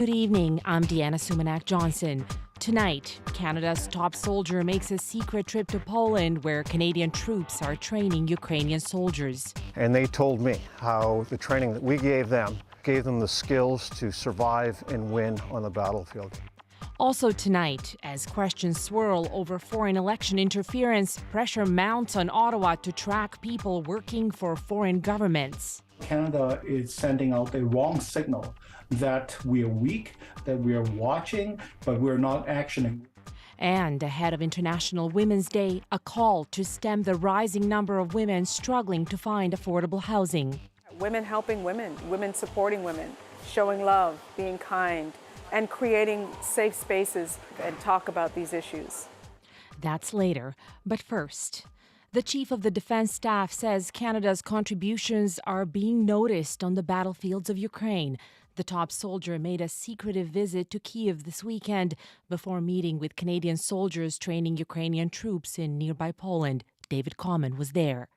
Good evening, I'm Deanna Sumanak-Johnson. Tonight, Canada's top soldier makes a secret trip to Poland where Canadian troops are training Ukrainian soldiers. And they told me how the training that we gave them the skills to survive and win on the battlefield. Also tonight, as questions swirl over foreign election interference, pressure mounts on Ottawa to track people working for foreign governments. Canada is sending out a wrong signal that we are weak, that we are watching, but we're not actioning. And ahead of International Women's Day, a call to stem the rising number of women struggling to find affordable housing. Women helping women, women supporting women, showing love, being kind, and creating safe spaces and talk about these issues. That's later, but first. The Chief of the Defence Staff says Canada's contributions are being noticed on the battlefields of Ukraine. The top soldier made a secretive visit to Kyiv this weekend before meeting with Canadian soldiers training Ukrainian troops in nearby Poland. David Common was there.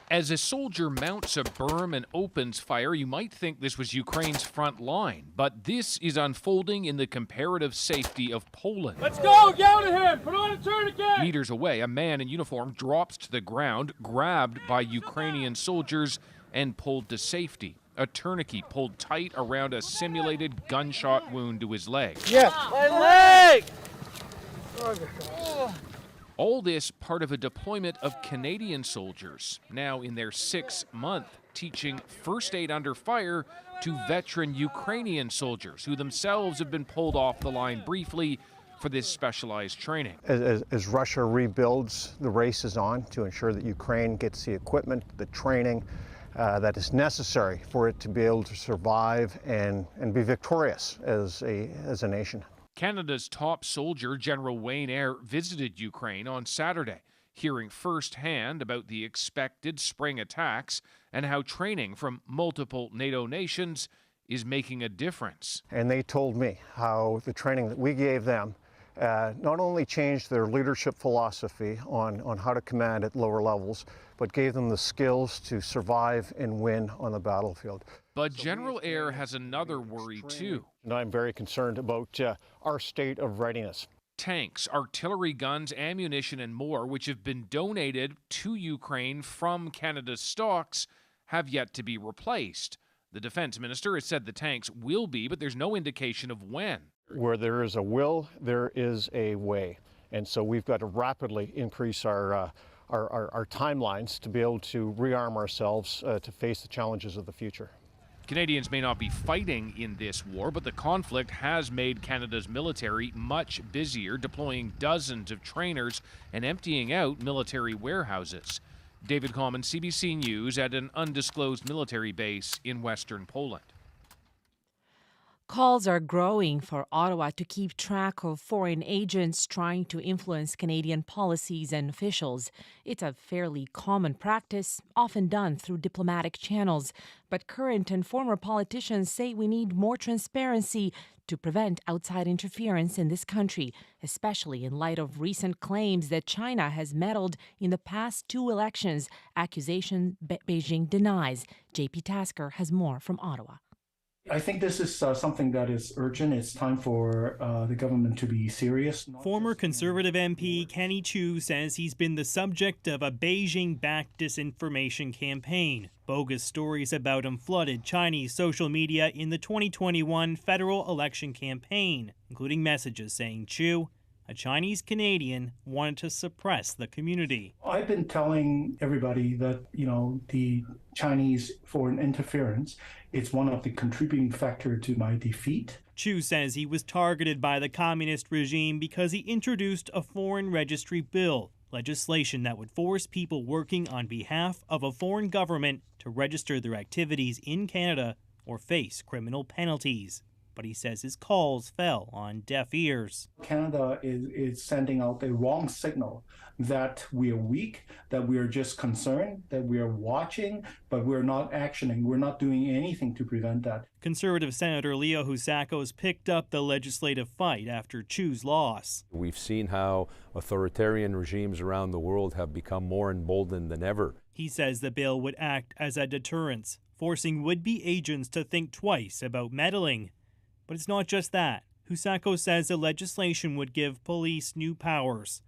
As a soldier mounts a berm and opens fire, you might think this was Ukraine's front line, but this is unfolding in the comparative safety of Poland. Let's go! Yell at him! Put on a tourniquet! Meters away, a man in uniform drops to the ground, grabbed by Ukrainian soldiers and pulled to safety. A tourniquet pulled tight around a simulated gunshot wound to his leg. Yes, my leg! All this part of a deployment of Canadian soldiers, now in their 6th month, teaching first aid under fire to veteran Ukrainian soldiers who themselves have been pulled off the line briefly for this specialized training. As Russia rebuilds, the race is on to ensure that Ukraine gets the equipment, the training that is necessary for it to be able to survive and be victorious as a nation. Canada's top soldier, General Eyre, visited Ukraine on Saturday, hearing firsthand about the expected spring attacks and how training from multiple NATO nations is making a difference. And they told me how the training that we gave them not only changed their leadership philosophy on how to command at lower levels, but gave them the skills to survive and win on the battlefield. But General Eyre has another worry too. And I'm very concerned about our state of readiness. Tanks, artillery guns, ammunition, and more, which have been donated to Ukraine from Canada's stocks, have yet to be replaced. The defense minister has said the tanks will be, but there's no indication of when. Where there is a will, there is a way. And so we've got to rapidly increase our timelines to be able to rearm ourselves to face the challenges of the future. Canadians may not be fighting in this war, but the conflict has made Canada's military much busier, deploying dozens of trainers and emptying out military warehouses. David Common, CBC News, at an undisclosed military base in western Poland. Calls are growing for Ottawa to keep track of foreign agents trying to influence Canadian policies and officials. It's a fairly common practice, often done through diplomatic channels. But current and former politicians say we need more transparency to prevent outside interference in this country, especially in light of recent claims that China has meddled in the past 2 elections, accusation Beijing denies. JP Tasker has more from Ottawa. I think this is something that is urgent. It's time for the government to be serious. Former Conservative MP Kenny Chiu says he's been the subject of a Beijing-backed disinformation campaign. Bogus stories about him flooded Chinese social media in the 2021 federal election campaign, including messages saying Chiu, a Chinese Canadian, wanted to suppress the community. I've been telling everybody that, the Chinese foreign interference, it's one of the contributing factors to my defeat. Chiu says he was targeted by the communist regime because he introduced a foreign registry bill, legislation that would force people working on behalf of a foreign government to register their activities in Canada or face criminal penalties. But he says his calls fell on deaf ears. Canada is sending out a wrong signal that we are weak, that we are just concerned, that we are watching, but we're not actioning. We're not doing anything to prevent that. Conservative Senator Leo Housakos picked up the legislative fight after Chiu's loss. We've seen how authoritarian regimes around the world have become more emboldened than ever. He says the bill would act as a deterrence, forcing would-be agents to think twice about meddling. But it's not just that. Husako says the legislation would give police new powers.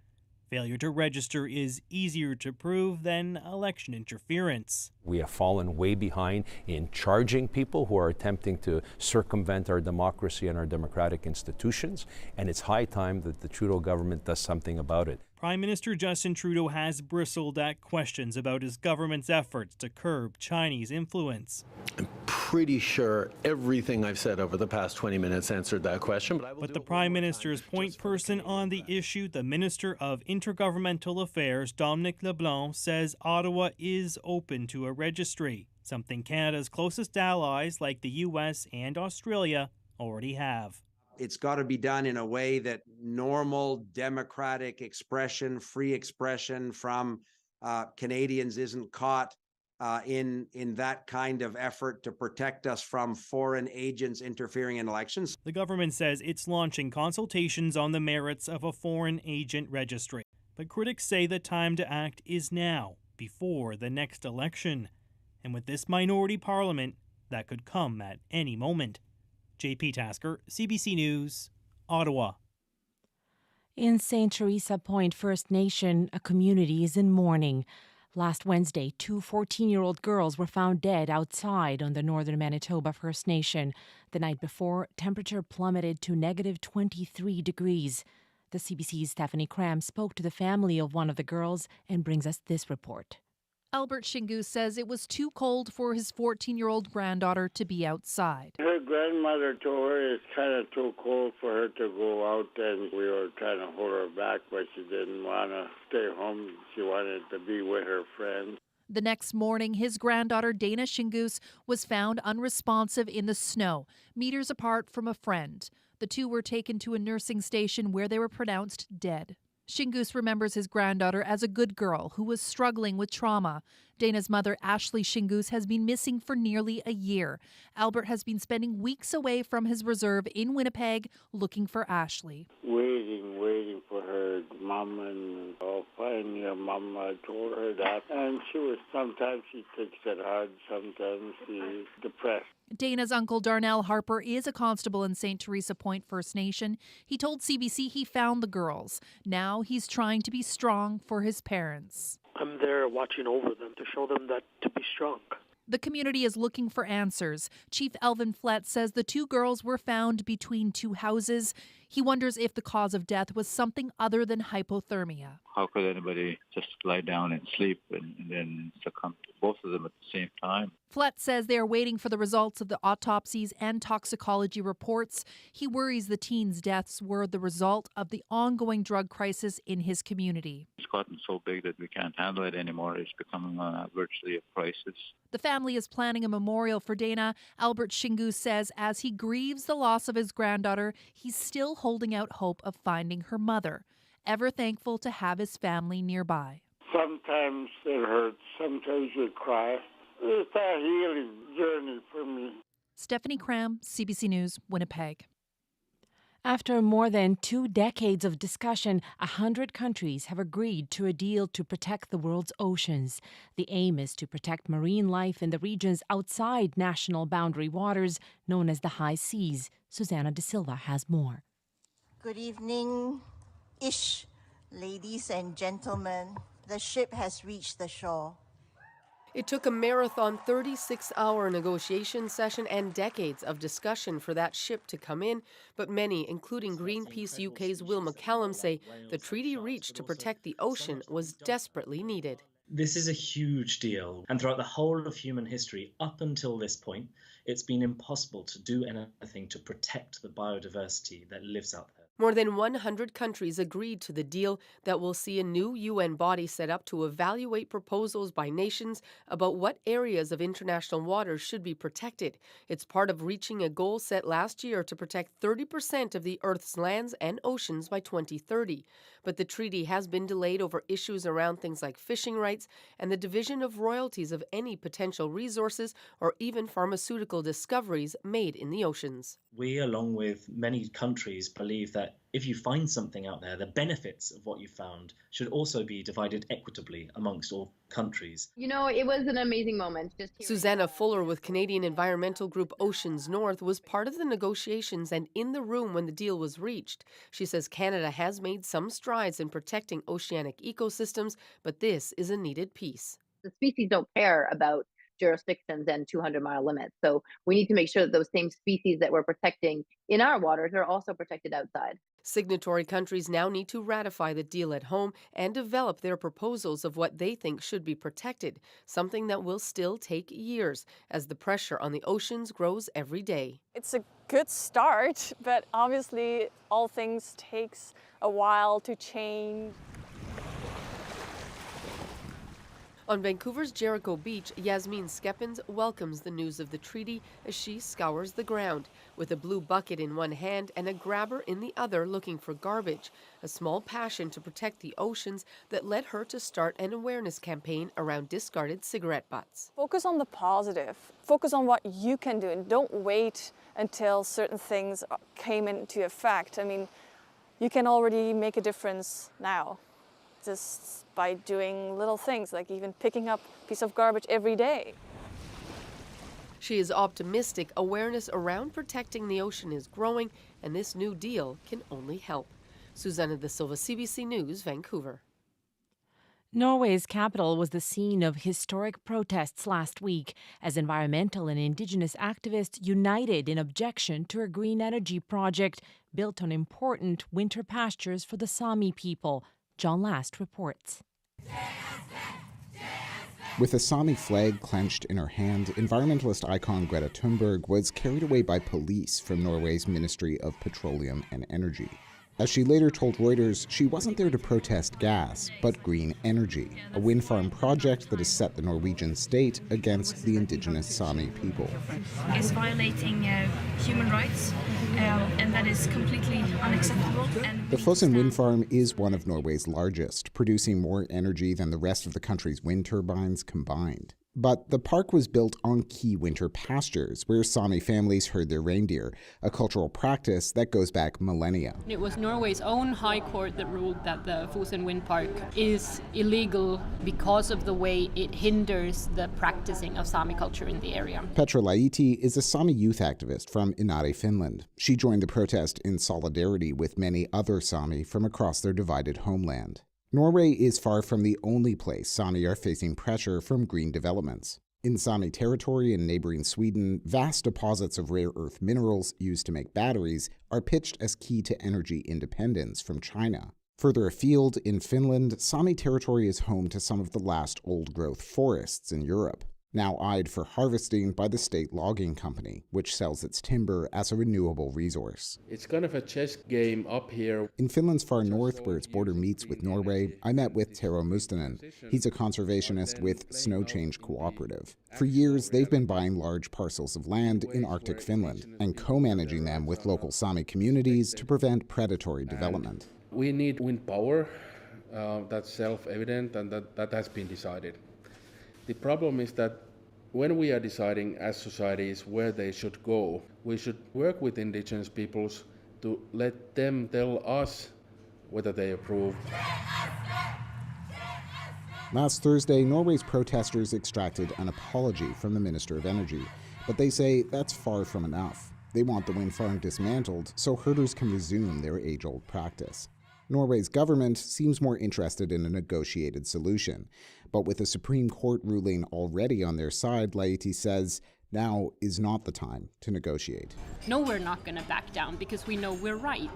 Failure to register is easier to prove than election interference. We have fallen way behind in charging people who are attempting to circumvent our democracy and our democratic institutions, and it's high time that the Trudeau government does something about it. Prime Minister Justin Trudeau has bristled at questions about his government's efforts to curb Chinese influence. I'm pretty sure everything I've said over the past 20 minutes answered that question. But the Prime Minister's point person on the issue, the Minister of Intergovernmental Affairs, Dominic LeBlanc, says Ottawa is open to a registry, something Canada's closest allies like the U.S. and Australia already have. It's got to be done in a way that normal democratic expression, free expression from Canadians isn't caught in that kind of effort to protect us from foreign agents interfering in elections. The government says it's launching consultations on the merits of a foreign agent registry. But critics say the time to act is now, before the next election. And with this minority parliament, that could come at any moment. JP Tasker, CBC News, Ottawa. In St. Teresa Point First Nation, a community is in mourning. Last Wednesday, 2 14-year-old girls were found dead outside on the northern Manitoba First Nation. The night before, temperature plummeted to negative 23 degrees. The CBC's Stephanie Cram spoke to the family of one of the girls and brings us this report. Albert Shingu says it was too cold for his 14-year-old granddaughter to be outside. Her grandmother told her it's kind of too cold for her to go out, and we were trying to hold her back, but she didn't want to stay home. She wanted to be with her friends. The next morning, his granddaughter, Dana Shingus, was found unresponsive in the snow, meters apart from a friend. The two were taken to a nursing station where they were pronounced dead. Shingus remembers his granddaughter as a good girl who was struggling with trauma. Dana's mother, Ashley Shingus, has been missing for nearly a year. Albert has been spending weeks away from his reserve in Winnipeg looking for Ashley. Waiting for her mom, and finally her mom told her that. And sometimes she takes it hard, sometimes she's depressed. Dana's uncle Darnell Harper is a constable in St. Teresa Point First Nation. He told CBC he found the girls. Now he's trying to be strong for his parents. I'm there watching over them to show them that to be strong. The community is looking for answers. Chief Elvin Flett says the two girls were found between two houses. He wonders if the cause of death was something other than hypothermia. How could anybody just lie down and sleep and then succumb to both of them at the same time? Flett says they are waiting for the results of the autopsies and toxicology reports. He worries the teens' deaths were the result of the ongoing drug crisis in his community. It's gotten so big that we can't handle it anymore. It's becoming virtually a crisis. The family is planning a memorial for Dana. Albert Shingu says as he grieves the loss of his granddaughter, he's still holding out hope of finding her mother, ever thankful to have his family nearby. Sometimes it hurts, sometimes you cry. It's a healing journey for me. Stephanie Cram, CBC News, Winnipeg. After more than 2 decades of discussion, 100 countries have agreed to a deal to protect the world's oceans. The aim is to protect marine life in the regions outside national boundary waters, known as the high seas. Susanna De Silva has more. Good evening-ish, ladies and gentlemen. The ship has reached the shore. It took a marathon 36-hour negotiation session and decades of discussion for that ship to come in, but many, including Greenpeace UK's Will McCallum, say the treaty reached to protect the ocean was desperately needed. This is a huge deal, and throughout the whole of human history, up until this point, it's been impossible to do anything to protect the biodiversity that lives out there. More than 100 countries agreed to the deal that will see a new UN body set up to evaluate proposals by nations about what areas of international waters should be protected. It's part of reaching a goal set last year to protect 30% of the Earth's lands and oceans by 2030. But the treaty has been delayed over issues around things like fishing rights and the division of royalties of any potential resources or even pharmaceutical discoveries made in the oceans. We, along with many countries, believe that if you find something out there, the benefits of what you found should also be divided equitably amongst all countries. You know, it was an amazing moment. Susanna Fuller with Canadian environmental group Oceans North was part of the negotiations and in the room when the deal was reached. She says Canada has made some strides in protecting oceanic ecosystems, but this is a needed piece. The species don't care about jurisdictions and 200-mile limits. So we need to make sure that those same species that we're protecting in our waters are also protected outside. Signatory countries now need to ratify the deal at home and develop their proposals of what they think should be protected, something that will still take years as the pressure on the oceans grows every day. It's a good start, but obviously all things takes a while to change. On Vancouver's Jericho Beach, Yasmin Skepins welcomes the news of the treaty as she scours the ground, with a blue bucket in one hand and a grabber in the other looking for garbage, a small passion to protect the oceans that led her to start an awareness campaign around discarded cigarette butts. Focus on the positive. Focus on what you can do and don't wait until certain things came into effect. I mean, you can already make a difference now, just by doing little things like even picking up a piece of garbage every day. She is optimistic awareness around protecting the ocean is growing, and this new deal can only help. Susanna De Silva, CBC News, Vancouver. Norway's capital was the scene of historic protests last week as environmental and indigenous activists united in objection to a green energy project built on important winter pastures for the Sami people. John Last reports. With a Sami flag clenched in her hand, environmentalist icon Greta Thunberg was carried away by police from Norway's Ministry of Petroleum and Energy. As she later told Reuters, she wasn't there to protest gas, but green energy, a wind farm project that has set the Norwegian state against the indigenous Sami people. It's violating human rights, and that is completely unacceptable. The Fosen wind farm is one of Norway's largest, producing more energy than the rest of the country's wind turbines combined. But the park was built on key winter pastures where Sami families herd their reindeer, a cultural practice that goes back millennia. It was Norway's own high court that ruled that the Fosen wind park is illegal because of the way it hinders the practicing of Sami culture in the area. Petra Laiti is a Sami youth activist from Eyre, Finland. She joined the protest in solidarity with many other Sami from across their divided homeland. Norway is far from the only place Sami are facing pressure from green developments. In Sami territory in neighboring Sweden, vast deposits of rare earth minerals used to make batteries are pitched as key to energy independence from China. Further afield, in Finland, Sami territory is home to some of the last old-growth forests in Europe, now eyed for harvesting by the state logging company, which sells its timber as a renewable resource. It's kind of a chess game up here. In Finland's far north, where its border meets with Norway, I met with Tero Mustonen. He's a conservationist with Snow Change Cooperative. For years, they've been buying large parcels of land in Arctic Finland and co-managing them with local Sami communities to prevent predatory development. We need wind power. That's self-evident, and that has been decided. The problem is that when we are deciding as societies where they should go, we should work with indigenous peoples to let them tell us whether they approve. Last Thursday, Norway's protesters extracted an apology from the Minister of Energy, but they say that's far from enough. They want the wind farm dismantled so herders can resume their age-old practice. Norway's government seems more interested in a negotiated solution. But with the Supreme Court ruling already on their side, Laiti says now is not the time to negotiate. No, we're not going to back down because we know we're right.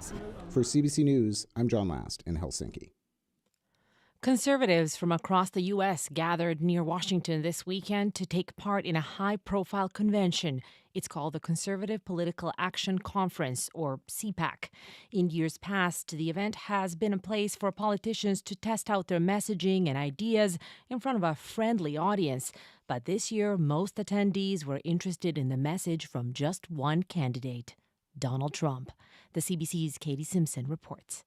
For CBC News, I'm John Last in Helsinki. Conservatives from across the U.S. gathered near Washington this weekend to take part in a high-profile convention. It's called the Conservative Political Action Conference, or CPAC. In years past, the event has been a place for politicians to test out their messaging and ideas in front of a friendly audience. But this year, most attendees were interested in the message from just one candidate, Donald Trump. The CBC's Katie Simpson reports.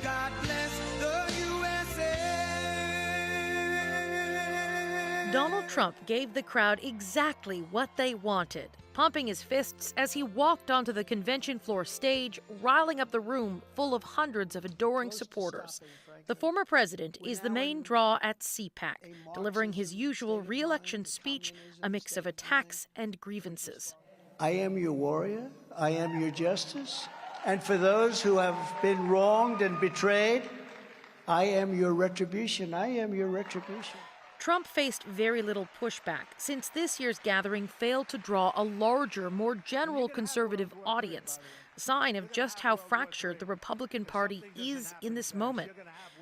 God bless the USA. Donald Trump gave the crowd exactly what they wanted. pumping his fists as he walked onto the convention floor stage, riling up the room full of hundreds of adoring supporters. The former president is the main draw at CPAC, delivering his usual re-election speech, a mix of attacks and grievances. I am your warrior, I am your justice, and for those who have been wronged and betrayed, I am your retribution, I am your retribution. Trump faced very little pushback since this year's gathering failed to draw a larger, more general conservative audience, a sign of just how fractured the Republican Party is in this moment.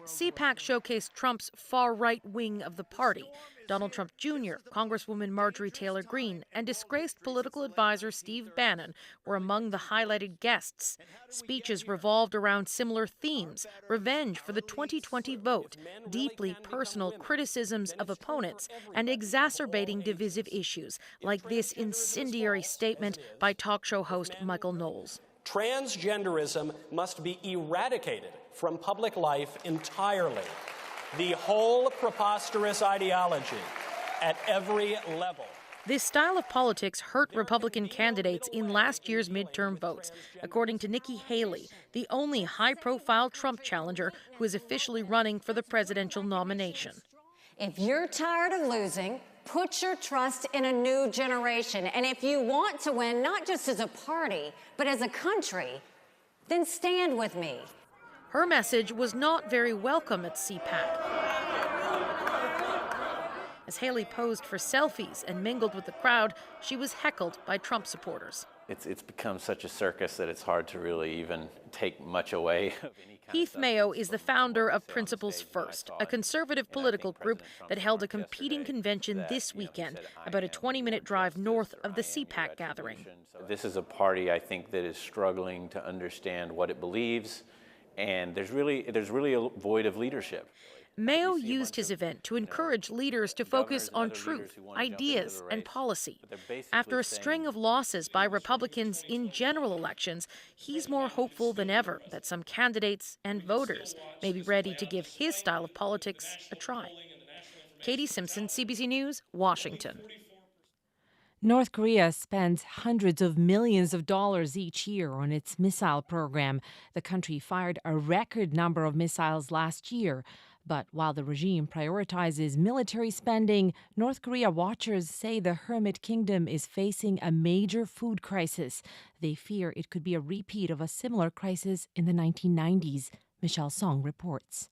CPAC showcased Trump's far-right wing of the party. Donald Trump Jr., Congresswoman Marjorie Taylor Greene, and disgraced political advisor Steve Bannon were among the highlighted guests. Speeches revolved around similar themes: revenge for the 2020 vote, deeply personal criticisms of opponents, and exacerbating divisive issues, like this incendiary statement by talk show host Michael Knowles. Transgenderism must be eradicated from public life entirely. The whole preposterous ideology at every level. This style of politics hurt Republican candidates in last year's midterm votes, according to Nikki Haley, the only high-profile Trump challenger who is officially running for the presidential nomination. If you're tired of losing, put your trust in a new generation. And if you want to win, not just as a party, but as a country, then stand with me. Her message was not very welcome at CPAC. As Haley posed for selfies and mingled with the crowd, she was heckled by Trump supporters. It's become such a circus that it's hard to really even take much away. Heath Mayo is the founder of Principles First, a conservative political group that held a competing convention this weekend, about a 20-minute drive north of the CPAC gathering. This is a party, I think, that is struggling to understand what it believes, and there's really a void of leadership. Mayo used his event to encourage leaders to focus on truth, ideas, and policy. After a string of losses by Republicans in general elections, he's more hopeful than ever that some candidates and voters may be ready to give his style of politics a try. Katie Simpson, CBC News, Washington. North Korea spends hundreds of millions of dollars each year on its missile program. The country fired a record number of missiles last year. But while the regime prioritizes military spending, North Korea watchers say the Hermit Kingdom is facing a major food crisis. They fear it could be a repeat of a similar crisis in the 1990s. Michelle Song reports.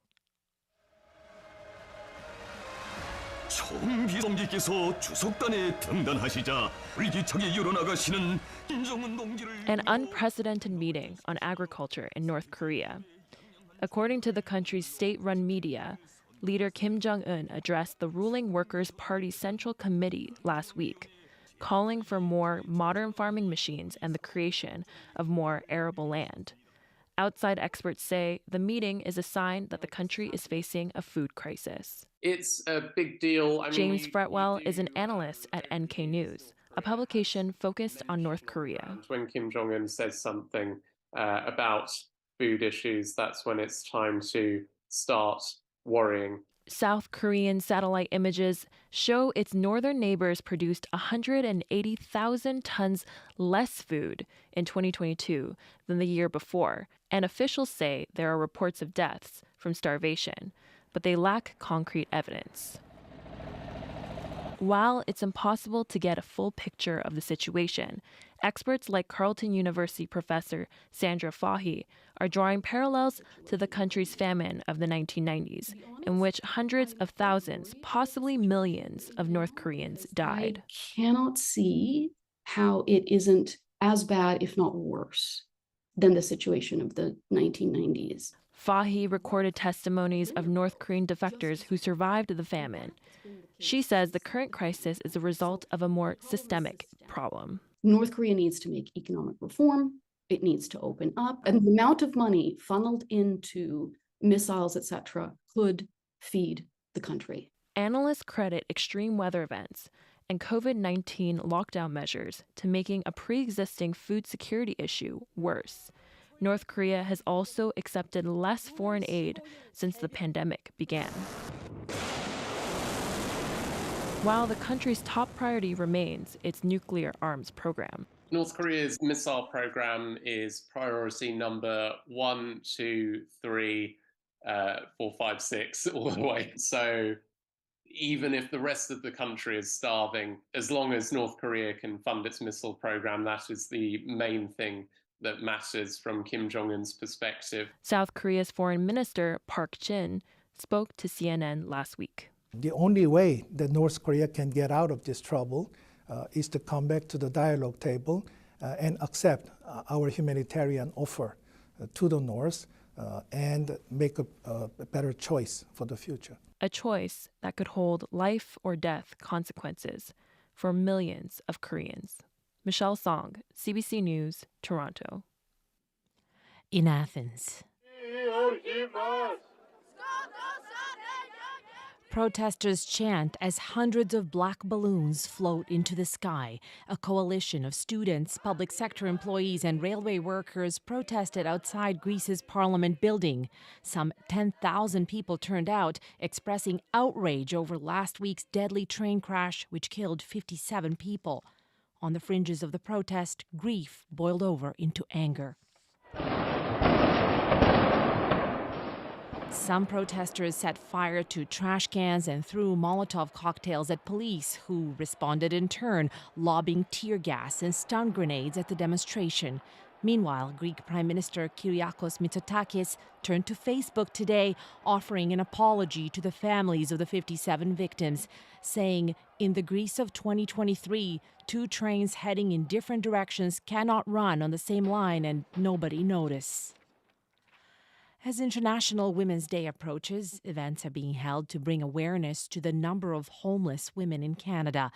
An unprecedented meeting on agriculture in North Korea. According to the country's state-run media, leader Kim Jong-un addressed the ruling Workers' Party Central Committee last week, calling for more modern farming machines and the creation of more arable land. Outside experts say the meeting is a sign that the country is facing a food crisis. It's a big deal. James Fretwell is an analyst at NK News, a publication focused on North Korea. When Kim Jong-un says something about food issues, that's when it's time to start worrying. South Korean satellite images show its northern neighbors produced 180,000 tons less food in 2022 than the year before, and officials say there are reports of deaths from starvation, but they lack concrete evidence. While it's impossible to get a full picture of the situation, experts like Carleton University professor Sandra Fahy are drawing parallels to the country's famine of the 1990s, in which hundreds of thousands, possibly millions, of North Koreans died. I cannot see how it isn't as bad, if not worse, than the situation of the 1990s. Fahy recorded testimonies of North Korean defectors who survived the famine. She says the current crisis is a result of a more systemic problem. North Korea needs to make economic reform. It needs to open up. And the amount of money funneled into missiles, etc., could feed the country. Analysts credit extreme weather events and COVID-19 lockdown measures to making a pre-existing food security issue worse. North Korea has also accepted less foreign aid since the pandemic began. while the country's top priority remains its nuclear arms program. North Korea's missile program is priority number 1, 2, 3, 4, 5, 6, all the way. So even if the rest of the country is starving, as long as North Korea can fund its missile program, that is the main thing that matters from Kim Jong-un's perspective. South Korea's Foreign Minister Park Jin spoke to CNN last week. The only way that North Korea can get out of this trouble is to come back to the dialogue table and accept our humanitarian offer to the North and make a better choice for the future. A choice that could hold life or death consequences for millions of Koreans. Michelle Song, CBC News, Toronto. In Athens, protesters chant as hundreds of black balloons float into the sky. A coalition of students, public sector employees, and railway workers protested outside Greece's parliament building. Some 10,000 people turned out, expressing outrage over last week's deadly train crash, which killed 57 people. On the fringes of the protest, grief boiled over into anger. Some protesters set fire to trash cans and threw Molotov cocktails at police, who responded in turn, lobbing tear gas and stun grenades at the demonstration. Meanwhile, Greek Prime Minister Kyriakos Mitsotakis turned to Facebook today, offering an apology to the families of the 57 victims, saying, "In the Greece of 2023, 2 trains heading in different directions cannot run on the same line and nobody notice." As International Women's Day approaches, events are being held to bring awareness to the number of homeless women in Canada.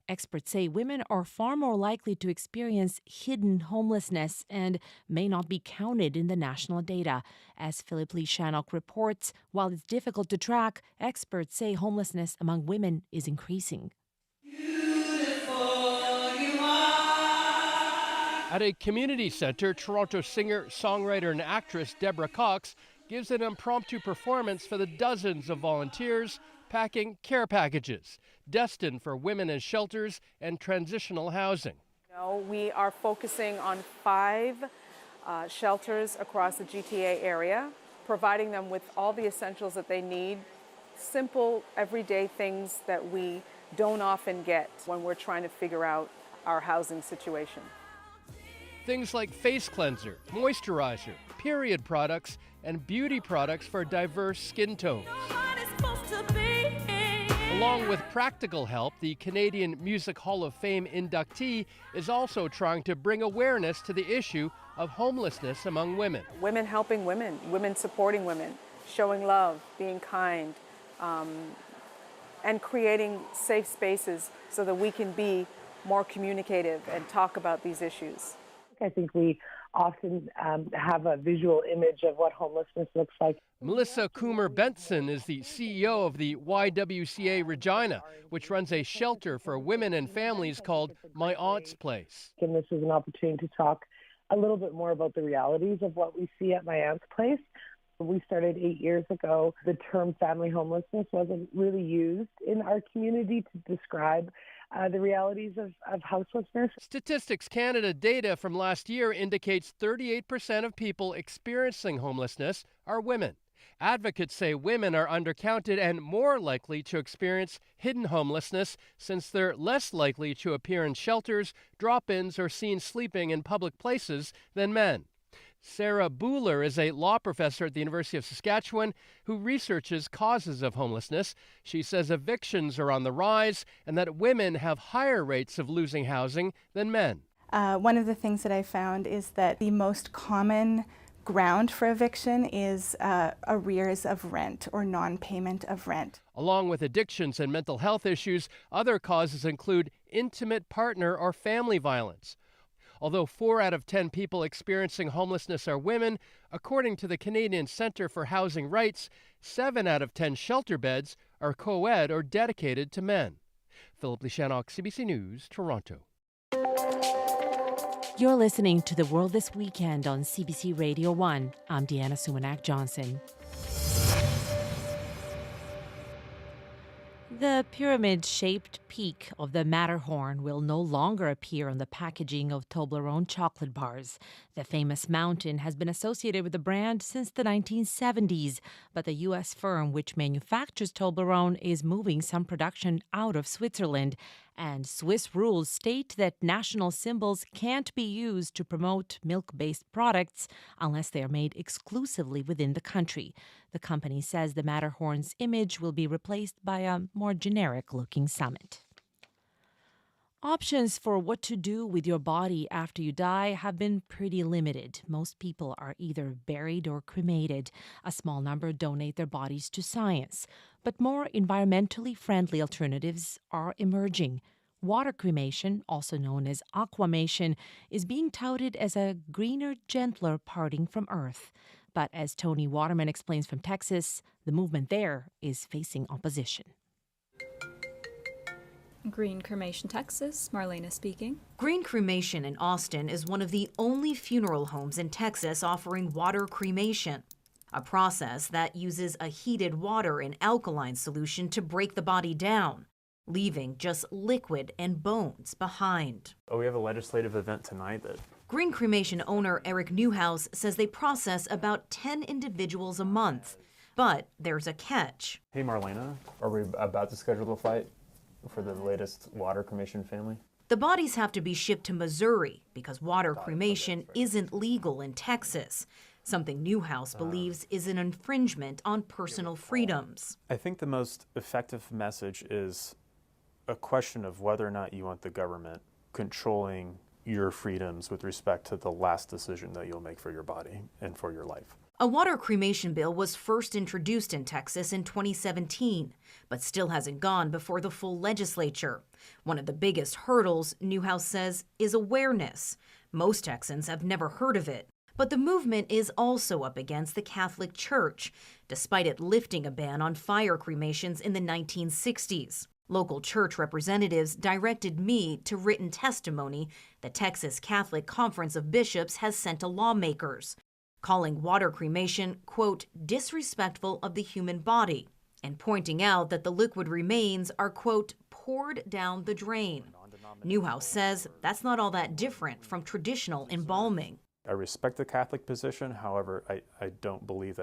Experts say women are far more likely to experience hidden homelessness and may not be counted in the national data. As Philip Lee Shannock reports, while it's difficult to track, experts say homelessness among women is increasing. At a community center, Toronto singer, songwriter, and actress Deborah Cox gives an impromptu performance for the dozens of volunteers packing care packages destined for women in shelters and transitional housing. We are focusing on 5 shelters across the GTA area, providing them with all the essentials that they need, simple, everyday things that we don't often get when we're trying to figure out our housing situation. Things like face cleanser, moisturizer, period products, and beauty products for diverse skin tones. Along with practical help, the Canadian Music Hall of Fame inductee is also trying to bring awareness to the issue of homelessness among women. Women helping women, women supporting women, showing love, being kind, and creating safe spaces so that we can be more communicative and talk about these issues. I think we often have a visual image of what homelessness looks like. Melissa Coomer-Benson is the CEO of the YWCA Regina, which runs a shelter for women and families called My Aunt's Place. And this is an opportunity to talk a little bit more about the realities of what we see at My Aunt's Place. We started 8 years ago. The term family homelessness wasn't really used in our community to describe the realities of houselessness. Statistics Canada data from last year indicates 38% of people experiencing homelessness are women. Advocates say women are undercounted and more likely to experience hidden homelessness since they're less likely to appear in shelters, drop-ins, or seen sleeping in public places than men. Sarah Buhler is a law professor at the University of Saskatchewan who researches causes of homelessness. She says evictions are on the rise and that women have higher rates of losing housing than men. One of the things that I found is that the most common ground for eviction is arrears of rent or non-payment of rent. Along with addictions and mental health issues, other causes include intimate partner or family violence. Although 4 out of 10 people experiencing homelessness are women, according to the Canadian Centre for Housing Rights, 7 out of 10 shelter beds are co-ed or dedicated to men. Philip Lee Shannock, CBC News, Toronto. You're listening to The World This Weekend on CBC Radio 1. I'm Deanna Sumanak Johnson. The pyramid-shaped peak of the Matterhorn will no longer appear on the packaging of Toblerone chocolate bars. The famous mountain has been associated with the brand since the 1970s, but the U.S. firm which manufactures Toblerone is moving some production out of Switzerland, and Swiss rules state that national symbols can't be used to promote milk-based products unless they are made exclusively within the country. The company says the Matterhorn's image will be replaced by a more generic-looking summit. Options for what to do with your body after you die have been pretty limited. Most people are either buried or cremated. A small number donate their bodies to science. But more environmentally friendly alternatives are emerging. Water cremation, also known as aquamation, is being touted as a greener, gentler parting from Earth. But as Tony Waterman explains from Texas, the movement there is facing opposition. Green Cremation, Texas. Marlena speaking. Green Cremation in Austin is one of the only funeral homes in Texas offering water cremation, a process that uses a heated water and alkaline solution to break the body down, leaving just liquid and bones behind. We have a legislative event tonight that... Green Cremation owner Eric Newhouse says they process about 10 individuals a month, but there's a catch. Hey Marlena, are we about to schedule a flight for the latest water cremation family? The bodies have to be shipped to Missouri because water cremation isn't legal in Texas, something Newhouse believes is an infringement on personal freedoms. I think the most effective message is a question of whether or not you want the government controlling your freedoms with respect to the last decision that you'll make for your body and for your life. A water cremation bill was first introduced in Texas in 2017, but still hasn't gone before the full legislature. One of the biggest hurdles, Newhouse says, is awareness. Most Texans have never heard of it. But the movement is also up against the Catholic Church, despite it lifting a ban on fire cremations in the 1960s. Local church representatives directed me to written testimony the Texas Catholic Conference of Bishops has sent to lawmakers, calling water cremation, quote, disrespectful of the human body, and pointing out that the liquid remains are, quote, poured down the drain. Newhouse says that's not all that different from traditional embalming. I respect the Catholic position, however, I don't believe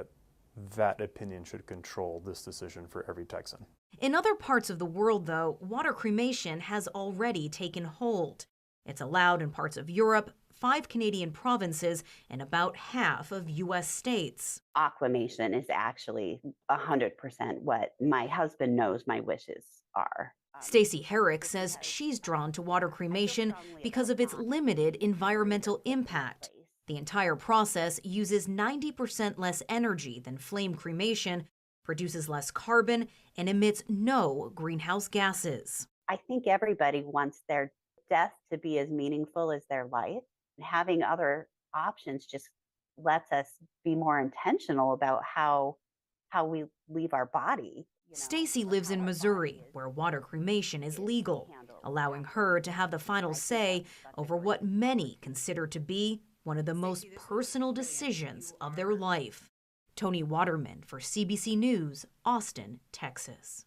that opinion should control this decision for every Texan. In other parts of the world, though, water cremation has already taken hold. It's allowed in parts of Europe, 5 Canadian provinces, and about half of U.S. states. Aquamation is actually 100% what my husband knows my wishes are. Stacey Herrick says she's drawn to water cremation because of its limited environmental impact. The entire process uses 90% less energy than flame cremation, produces less carbon, and emits no greenhouse gases. I think everybody wants their death to be as meaningful as their life. Having other options just lets us be more intentional about how we leave our body. Stacey lives in Missouri, where water cremation is legal, allowing her to have the final say over what many consider to be one of the most personal decisions of their life. Tony Waterman for CBC News, Austin, Texas.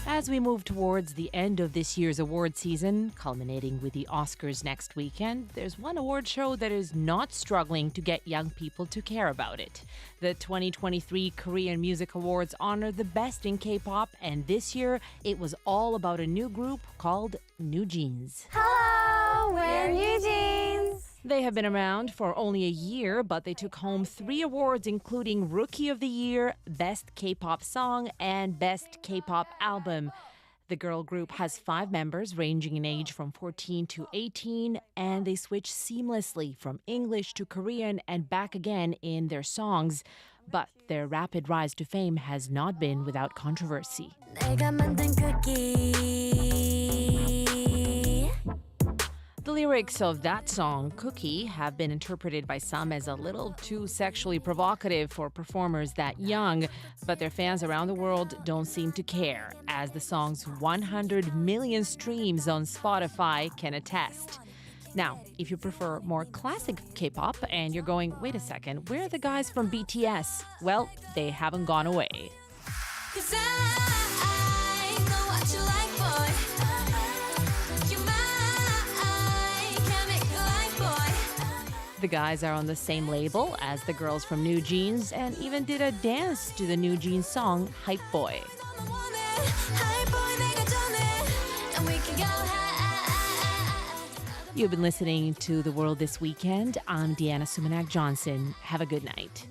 As we move towards the end of this year's award season, culminating with the Oscars next weekend, there's one award show that is not struggling to get young people to care about it. The 2023 Korean Music Awards honor the best in K-pop, and this year it was all about a new group called New Jeans. Hello, we're New Jeans. They have been around for only a year, but they took home 3 awards, including Rookie of the Year, Best K-pop Song, and Best K-pop Album. The girl group has 5 members, ranging in age from 14 to 18, and they switch seamlessly from English to Korean and back again in their songs. But their rapid rise to fame has not been without controversy. The lyrics of that song, Cookie, have been interpreted by some as a little too sexually provocative for performers that young, but their fans around the world don't seem to care, as the song's 100 million streams on Spotify can attest. Now, if you prefer more classic K-pop and you're going, wait a second, where are the guys from BTS? Well, they haven't gone away. 'Cause I know what you like, boy. You might can make a like, boy. The guys are on the same label as the girls from New Jeans and even did a dance to the New Jeans song, Hype Boy. You've been listening to The World This Weekend. I'm Deanna Sumanak Johnson. Have a good night.